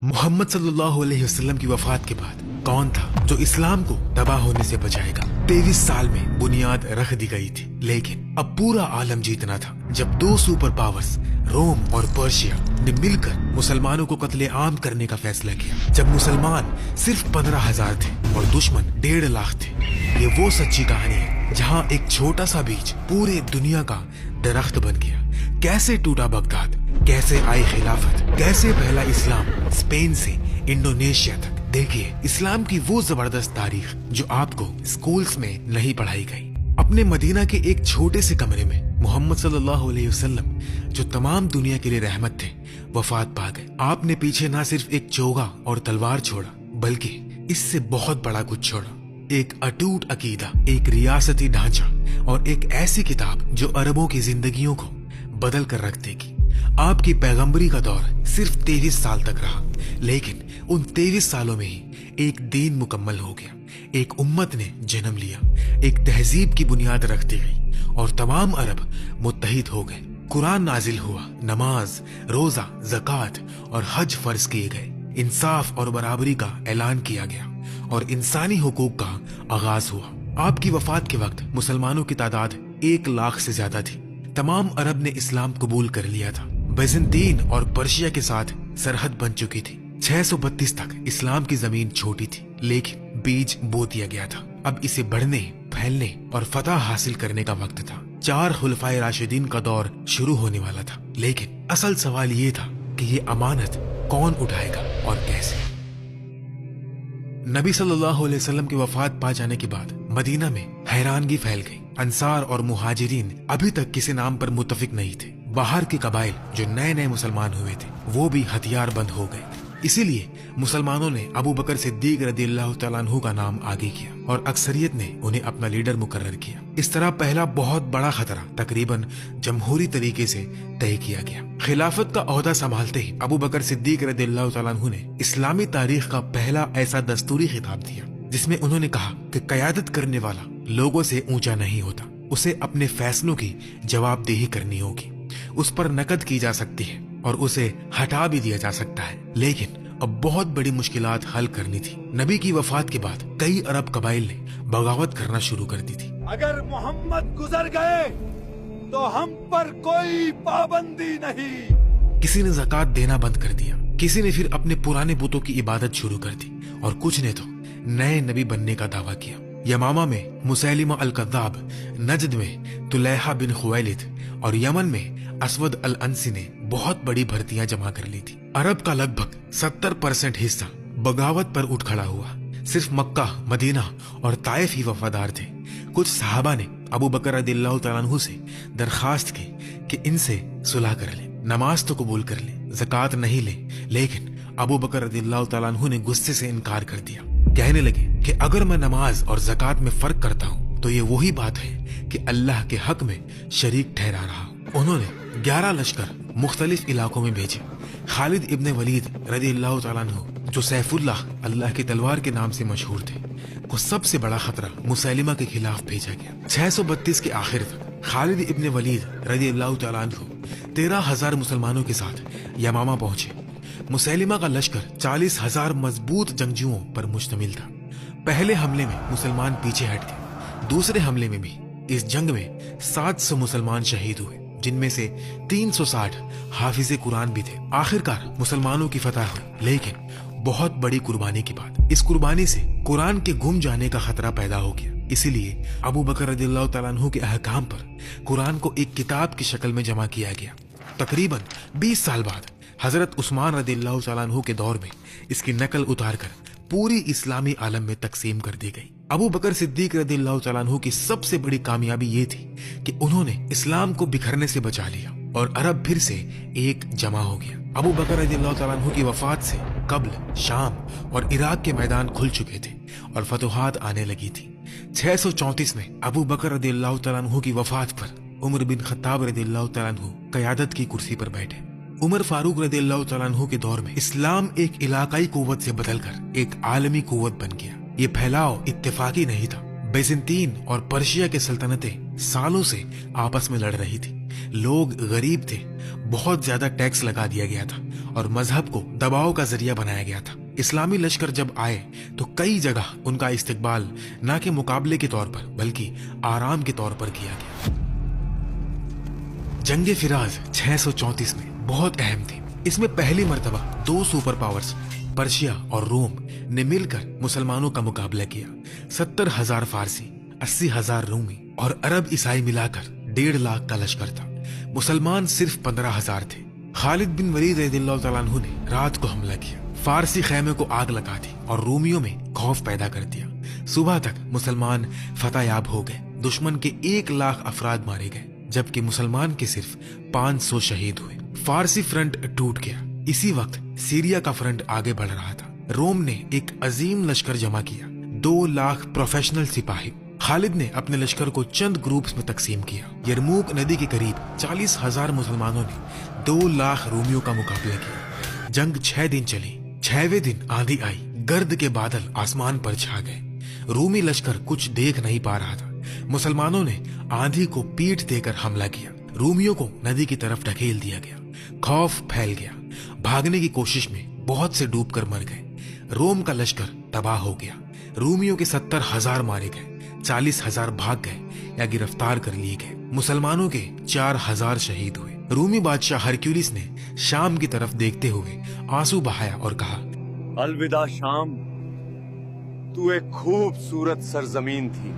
मोहम्मद सल्लल्लाहु अलैहि वसल्लम की वफात के बाद कौन था जो इस्लाम को तबाह होने से बचाएगा। 23 साल में बुनियाद रख दी गई थी, लेकिन अब पूरा आलम जीतना था जब दो सुपर पावर्स रोम और पर्शिया ने मिलकर मुसलमानों को कत्ले आम करने का फैसला किया। जब मुसलमान सिर्फ 15,000 थे और दुश्मन 1.5 लाख थे। ये वो सच्ची कहानी है जहाँ एक छोटा सा बीज पूरे दुनिया का दरख्त बन गया। कैसे टूटा बगदाद, कैसे आई खिलाफत, कैसे फैला इस्लाम स्पेन से इंडोनेशिया तक। देखिए इस्लाम की वो जबरदस्त तारीख जो आपको स्कूल्स में नहीं पढ़ाई गई। अपने मदीना के एक छोटे से कमरे में मोहम्मद सल्लल्लाहु अलैहि वसल्लम, जो तमाम दुनिया के लिए रहमत थे, वफात पा गए। आपने पीछे ना सिर्फ एक चोगा और तलवार छोड़ा, बल्कि इससे बहुत बड़ा कुछ छोड़ा। एक अटूट अकीदा, एक रियासती ढांचा और एक ऐसी किताब जो अरबों की जिंदगियों को बदल कर रख देगी। आपकी पैगंबरी का दौर सिर्फ 23 साल तक रहा, लेकिन उन 23 सालों में ही एक दीन मुकम्मल हो गया, एक उम्मत ने जन्म लिया, एक तहजीब की बुनियाद रख दी गई और तमाम अरब मुत्तहिद हो गए। कुरान नाजिल हुआ, नमाज, रोजा, ज़कात और हज फर्ज किए गए, इंसाफ और बराबरी का ऐलान किया गया और इंसानी हुकूक का आगाज हुआ। आपकी वफात के वक्त मुसलमानों की तादाद 1 लाख से ज्यादा थी। तमाम अरब ने इस्लाम कबूल कर लिया था। बैजेंटीन और पर्शिया के साथ सरहद बन चुकी थी। 632 तक इस्लाम की जमीन छोटी थी, लेकिन बीज बो दिया गया था। अब इसे बढ़ने, फैलने और फतह हासिल करने का वक्त था। 4 खुलफाए राशिदीन का दौर शुरू होने वाला था, लेकिन असल सवाल ये था कि ये अमानत कौन उठाएगा और कैसे। नबी सल्लल्लाहु अलैहि वसल्लम की वफात पा जाने के बाद मदीना में हैरानगी फैल गई। अंसार और मुहाजिरीन अभी तक किसी नाम पर मुत्तफिक नहीं थे। बाहर के कबाइल जो नए नए मुसलमान हुए थे, वो भी हथियार बंद हो गए। इसीलिए मुसलमानों ने अबू बकर सिद्दीक रदियल्लाहु तआला अन्हु का नाम आगे किया और अक्सरियत ने उन्हें अपना लीडर मुकर्रर किया। इस तरह पहला बहुत बड़ा खतरा तकरीबन जमहूरी तरीके से तय किया गया। खिलाफत का ओहदा संभालते ही अबू बकर सिद्दीक रदियल्लाहु तआला अन्हु ने इस्लामी तारीख का पहला ऐसा दस्तूरी खिताब दिया, जिसमें उन्होंने कहा कि क़यादत करने वाला लोगों से ऊंचा नहीं होता, उसे अपने फैसलों की जवाबदेही करनी होगी। उस पर नकद की जा सकती है और उसे हटा भी दिया जा सकता है, लेकिन अब बहुत बड़ी मुश्किलात हल करनी थी। नबी की वफात के बाद कई अरब कबाइल ने बगावत करना शुरू कर दी थी। अगर मोहम्मद गुजर गए तो हम पर कोई पाबंदी नहीं। किसी ने ज़कात देना बंद कर दिया, किसी ने फिर अपने पुराने बुतों की इबादत शुरू कर दी और कुछ ने तो नए नबी बनने का दावा किया। यमामा में मुसैलिमा अल कज़्ज़ाब, नजद में तुलैहा बिन खुवैलिद और यमन में असवद अल अंसी ने बहुत बड़ी भर्तियां जमा कर ली थी। अरब का लगभग 70% हिस्सा बगावत पर उठ खड़ा हुआ। सिर्फ मक्का, मदीना और ताइफ ही वफादार थे। कुछ सहाबा ने अबू बकर रदियल्लाहु तआला अन्हु से दरखास्त की कि इनसे सुलह कर ले, नमाज तो कबूल कर ले, ज़कात नहीं ले, लेकिन अबू बकर रदियल्लाहु तआला अन्हु ने गुस्से से इनकार कर दिया। कहने लगे कि अगर मैं नमाज और ज़कात में फर्क करता हूँ तो ये वही बात है कि अल्लाह के हक में शरीक ठहरा रहा हूँ। उन्होंने 11 लश्कर मुख्तलिफ इलाकों में भेजे। खालिद इब्न वलीद रदियल्लाहु तआला अन्हु, जो सैफुल्लाह अल्लाह की तलवार के नाम से मशहूर थे, को सबसे बड़ा खतरा मुसैलिमा के खिलाफ भेजा गया। 632 के आखिर तक खालिद इब्न वलीद रदियल्लाहु तआला अन्हु 13,000 मुसलमानों के साथ यमामा पहुंचे। मुसैलिमा का लश्कर 40,000 मजबूत जंगजुओं पर मुश्तमिल था। पहले हमले में मुसलमान पीछे हट गए। दूसरे हमले में भी इस जंग में 700 मुसलमान शहीद हुए, जिनमें से 360 हाफिजे कुरान भी थे। आखिरकार मुसलमानों की फतह हुई, लेकिन बहुत बड़ी कुर्बानी की बात, इस कुर्बानी से कुरान के गुम जाने का खतरा पैदा हो गया। इसीलिए अबू बकर रदियल्लाहु तआला अन्हु के अहकाम पर कुरान को एक किताब की शक्ल में जमा किया गया। तकरीबन 20 साल बाद हजरत उस्मान रदियल्लाहु तआला अन्हु के दौर में इसकी नकल उतारकर पूरी इस्लामी आलम में तकसीम कर दी गई। अबू बकर सिद्दीक रदियल्लाहु तआला अन्हु की सबसे बड़ी कामयाबी ये थी कि उन्होंने इस्लाम को बिखरने से बचा लिया और अरब फिर से एक जमा हो गया। अबू बकर रदियल्लाहु तआला अन्हु की वफात से कब्ल शाम और इराक के मैदान खुल चुके थे और फतुहात आने लगी थी। 634 में अबू बकर रदियल्लाहु तआला अन्हु की वफात पर उमर बिन खत्ताब रदियल्लाहु तआला अन्हु क़यादत की कुर्सी पर बैठे। उमर फारूक रदियल्लाहु तआला अन्हु के दौर में इस्लाम एक इलाकाई कुव्वत से बदलकर एक आलमी कुव्वत बन गया। ये फैलाव इत्तेफाकी नहीं था। बैजेंटीन और पर्शिया की सल्तनतें सालों से आपस में लड़ रही थी, लोग गरीब थे, बहुत ज्यादा टैक्स लगा दिया गया था और मजहब को दबाव का जरिया बनाया गया था। इस्लामी लश्कर जब आए तो कई जगह उनका इस्तकबाल न के मुकाबले के तौर पर बल्कि आराम के तौर पर किया गया। जंगे फिराज 634 में बहुत अहम थी। इसमें पहली मर्तबा दो सुपर पावर्स पर्शिया और रोम ने मिलकर मुसलमानों का मुकाबला किया। 70,000 फारसी, 80,000 रूमी और अरब ईसाई मिलाकर 1.5 लाख का लश्कर था। मुसलमान सिर्फ 15,000 थे। खालिद बिन वलीद रज़ियल्लाहु तआला अन्हु ने रात को हमला किया, फारसी खैमे को आग लगा दी और रोमियों में खौफ पैदा कर दिया। सुबह तक मुसलमान फतहयाब हो गए। दुश्मन के 1 लाख अफराद मारे गए जबकि मुसलमान के सिर्फ 500 शहीद हुए। फारसी फ्रंट टूट गया। इसी वक्त सीरिया का फ्रंट आगे बढ़ रहा था। रोम ने एक अजीम लश्कर जमा किया, 2 लाख प्रोफेशनल सिपाही। खालिद ने अपने लश्कर को चंद ग्रुप्स में तकसीम किया। यरमूक नदी के करीब 40,000 मुसलमानों ने 2 लाख रोमियों का मुकाबला किया। जंग 6 दिन चली। 6वें दिन आंधी आई, गर्द के बादल आसमान पर छा गए। रूमी लश्कर कुछ देख नहीं पा रहा था। मुसलमानों ने आंधी को पीठ देकर हमला किया। रोमियों को नदी की तरफ ढकेल दिया गया। खौफ फैल गया। भागने की कोशिश में बहुत से डूबकर मर गए। रोम का लश्कर तबाह हो गया। रोमियों के 70,000 मारे गए, 40,000 भाग गए या गिरफ्तार कर लिए गए। मुसलमानों के 4,000 शहीद हुए। रूमी बादशाह हरक्यूलिस ने शाम की तरफ देखते हुए आंसू बहाया और कहा, अलविदा शाम, तू एक खूबसूरत सरजमीन थी।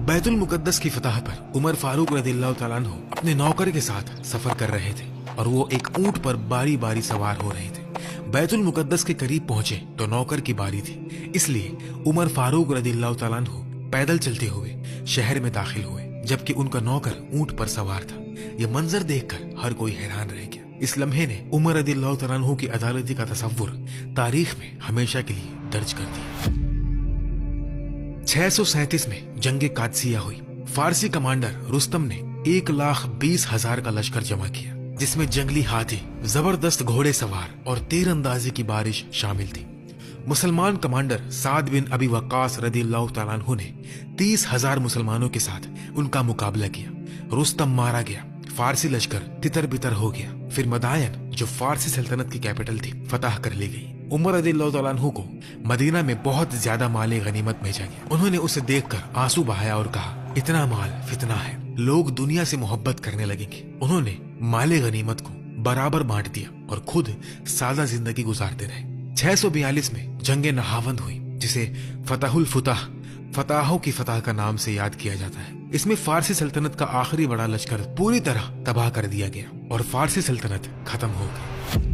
बैतुल मुकद्दस की फतह पर उमर फारूक रज़ियल्लाहु तआला अन्हु अपने नौकर के साथ सफर कर रहे थे और वो एक ऊंट पर बारी बारी सवार हो रहे थे। बैतुल मुकद्दस के करीब पहुंचे तो नौकर की बारी थी, इसलिए उमर फारूक रज़ियल्लाहु तआला अन्हु पैदल चलते हुए शहर में दाखिल हुए जबकि उनका नौकर ऊंट पर सवार था। यह मंजर देखकर हर कोई हैरान रह गया। इस लम्हे ने उमर रज़ियल्लाहु तआला अन्हु की अदालती का तसव्वुर तारीख में हमेशा के लिए दर्ज कर दिया। 637 में जंगे कादसिया हुई। फारसी कमांडर रुस्तम ने 1,20,000 का लश्कर जमा किया जिसमें जंगली हाथी, जबरदस्त घोड़े सवार और तीरंदाजी की बारिश शामिल थी। मुसलमान कमांडर साद बिन अबी वक्कास रज़ियल्लाहु तआला अन्हु ने 30,000 मुसलमानों के साथ उनका मुकाबला किया। रुस्तम मारा गया। फारसी लश्कर तितर बितर हो गया। फिर मदायन, जो फारसी सल्तनत की कैपिटल थी, फतह कर ली गई। उमर रज़ियल्लाहु तआला अन्हु को मदीना में बहुत ज्यादा माल गनीमत भेजा गया। उन्होंने उसे देखकर आंसू बहाया और कहा, इतना माल फितना है, लोग दुनिया से मोहब्बत करने लगेंगे। उन्होंने माल गनीमत को बराबर बांट दिया और खुद सादा जिंदगी गुजारते रहे। 642 में जंगे नहावंद हुई जिसे फतहुल फुतह, फताहों की फतह का नाम से याद किया जाता है। इसमें फारसी सल्तनत का आखिरी बड़ा लश्कर पूरी तरह तबाह कर दिया गया और फारसी सल्तनत खत्म हो गई।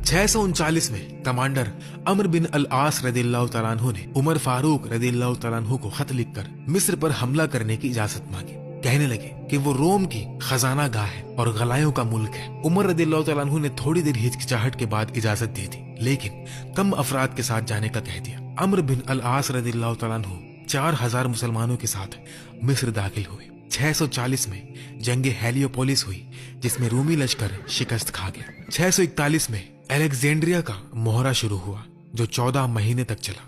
639 में कमांडर अमर बिन अल आस रज़ियल्लाहु तआला अन्हु ने उमर फारूक रज़ियल्लाहु तआला अन्हु को खत लिखकर मिस्र पर हमला करने की इजाजत मांगी। कहने लगे कि वो रोम की खजाना गाह है और गलायों का मुल्क है। उमर रज़ियल्लाहु तआला अन्हु ने थोड़ी देर हिचकिचाहट के बाद इजाजत दे दी, लेकिन कम अफराद के साथ जाने का कह दिया। अमर बिन अल आस रज़ियल्लाहु तआला अन्हु 4,000 मुसलमानों के साथ मिस्र दाखिल हुए। 640 में जंगे हेलियोपोलिस हुई जिसमें रूमी लश्कर शिकस्त खा गया। 641 में अलेक्जेंड्रिया का मोहरा शुरू हुआ जो 14 महीने तक चला।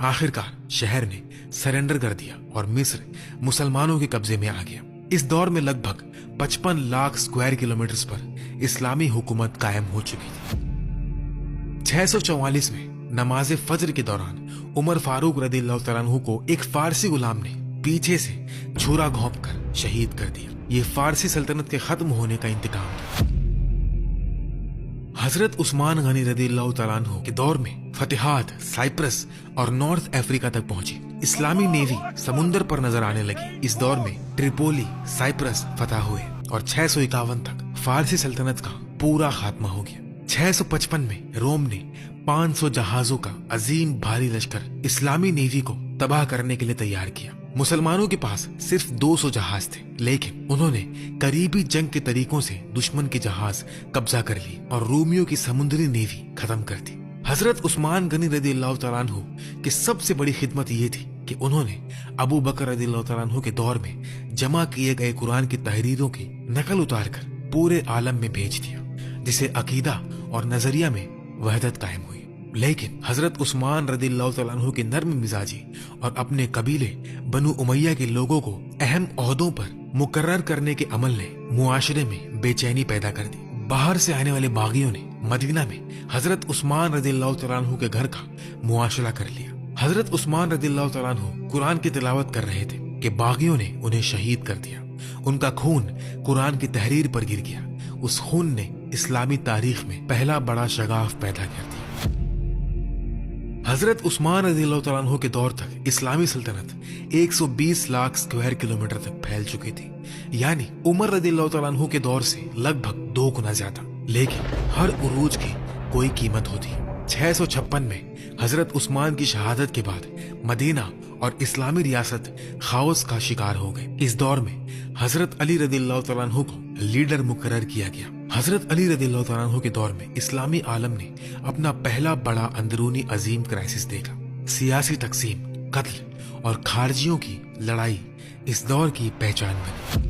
आखिरकार शहर ने सरेंडर कर दिया और मिस्र मुसलमानों के कब्जे में आ गया। इस दौर में लगभग 55 लाख स्क्वायर किलोमीटर पर इस्लामी हुकूमत कायम हो चुकी थी। 644 में नमाज फज्र के दौरान उमर फारूक रज़ियल्लाहु तआला अन्हु को एक फारसी गुलाम ने पीछे से छुरा घोंपकर शहीद कर दिया। ये फारसी सल्तनत के खत्म होने का इंतकाम था। हजरत उस्मान गनी रज़ियल्लाहु तआला अन्हु के दौर में फतेहात साइप्रस और नॉर्थ अफ्रीका तक पहुंची। इस्लामी नेवी समुंदर पर नजर आने लगी। इस दौर में ट्रिपोली, साइप्रस फतह हुए और 651 तक फारसी सल्तनत का पूरा खात्मा हो गया। 655 में रोम ने 500 जहाजों का अजीम भारी लश्कर इस्लामी नेवी को तबाह करने के लिए तैयार किया। मुसलमानों के पास सिर्फ 200 जहाज थे, लेकिन उन्होंने करीबी जंग के तरीकों से दुश्मन के जहाज कब्जा कर ली और रोमियों की समुद्री नेवी खत्म कर दी। हजरत उस्मान गनी रज़ियल्लाहु तआला अन्हु की सबसे बड़ी खिदमत ये थी कि उन्होंने अबू बकर रज़ियल्लाहु तआला अन्हु के दौर में जमा किए गए कुरान की तहरीरों की नकल उतारकर पूरे आलम में भेज दिया, जिससे अकीदा और नजरिया में वहदत कायम हुई। लेकिन हजरत उस्मान रदियल्लाहु तआला अन्हु की नर्म मिजाजी और अपने कबीले बनु उमैया के लोगों को अहम ओहदों पर मुकर्रर करने के अमल ने मुआशरे में बेचैनी पैदा कर दी। बाहर से आने वाले बागियों ने मदीना में हजरत उस्मान रदियल्लाहु तआला अन्हु के घर का मुआशरा कर लिया। हजरत उस्मान रदियल्लाहु तआला अन्हु कुरान की तिलावत कर रहे थे कि बागियों ने उन्हें शहीद कर दिया। उनका खून कुरान की तहरीर पर गिर गया। उस खून ने इस्लामी तारीख में पहला बड़ा शगाफ पैदा कर दिया। हजरत उस्मान रज़ियल्लाहु तआला अन्हु के दौर तक इस्लामी सल्तनत 120 लाख स्क्वायर किलोमीटर तक फैल चुकी थी, यानी उमर रज़ियल्लाहु तआला अन्हु के दौर से लगभग 2 गुना ज्यादा। लेकिन हर उरूज की कोई कीमत होती। 656 में हजरत उस्मान की शहादत के बाद मदीना और इस्लामी रियासत खाओस का शिकार हो गए। इस दौर में हजरत अली रदियल्लाहु तआला अन्हु को लीडर मुकर्रर किया गया। हजरत अली रदियल्लाहु तआला अन्हु के दौर में इस्लामी आलम ने अपना पहला बड़ा अंदरूनी अजीम क्राइसिस देखा। सियासी तकसीम, कत्ल और खारजियों की लड़ाई इस दौर की पहचान बनी।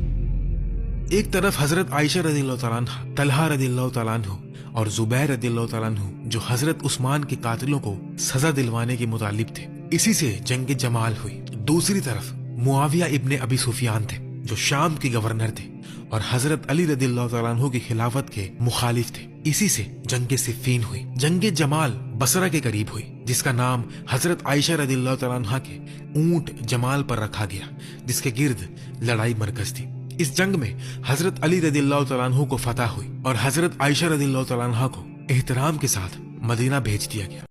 एक तरफ हजरत आयशा रदियल्लाहु तआला अन्हा, तलहा रदियल्लाहु तआला अन्हु और जुबैर रदियल्लाहु तआला अन्हु जो हजरत उस्मान के कातिलों को सजा दिलवाने के मुतालिब थे, इसी से जंग जमाल हुई। दूसरी तरफ मुआविया इब्ने अबी सुफियान थे जो शाम के गवर्नर थे और हजरत अली रदियल्लाहु तआला अन्हु की खिलाफत के मुखालिफ थे। इसी से जंग सिफ़ीन हुई। जंग जमाल बसरा के करीब हुई, जिसका नाम हजरत आयशा रदियल्लाहु तआला अन्हा के ऊंट जमाल पर रखा गया, जिसके गिर्द लड़ाई मरकज थी। इस जंग में हजरत अली रदियल्लाहु तआला अन्हु को फतह हुई और हजरत आयशा रदियल्लाहु तआला अन्हा को एहतराम के साथ मदीना भेज दिया गया।